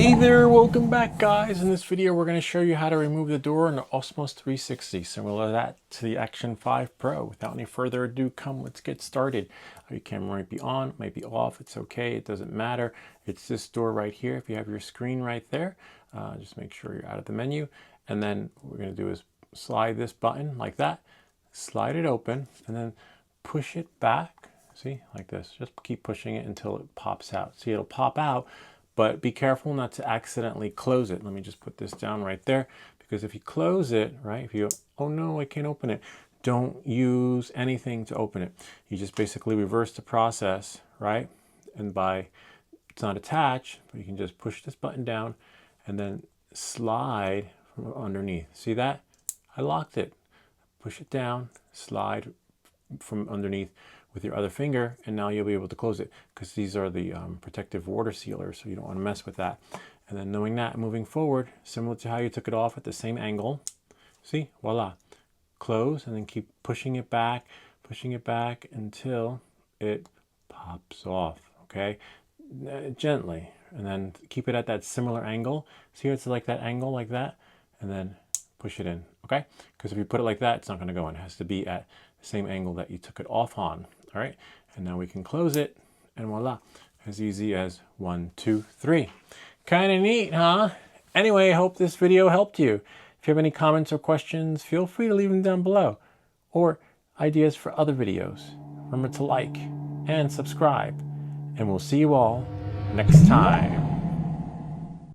Hey there, welcome back guys. In this video we're going to show you how to remove the door in the OSMO 360, similar to that to the Action 5 Pro. Without any further ado, let's get started. Your camera might be on, might be off, it's okay, it doesn't matter. It's this door right here. If you have your screen right there, just make sure you're out of the menu, and then what we're going to do is slide this button like that, slide it open, and then push it back. See, like this. Just keep pushing it until it pops out. See, it'll pop out, but be careful not to accidentally close it. Let me just put this down right there, because if you close it, right, if you, oh no, I can't open it, don't use anything to open it. You just basically reverse the process, right? And it's not attached, but you can just push this button down and then slide from underneath. See that? I locked it. Push it down, slide from underneath with your other finger, and now you'll be able to close it, because these are the protective water sealers, so you don't want to mess with that. And then knowing that, moving forward, similar to how you took it off at the same angle, see, voila, close, and then keep pushing it back until it pops off, okay? Gently, and then keep it at that similar angle. See, it's like that angle like that, and then push it in, okay? Because if you put it like that, it's not going to go in. It has to be at the same angle that you took it off on. All right, and now we can close it, and voila, as easy as 1, 2, 3. Kind of neat, huh? Anyway, I hope this video helped you. If you have any comments or questions, feel free to leave them down below, or ideas for other videos. Remember to like and subscribe, and we'll see you all next time.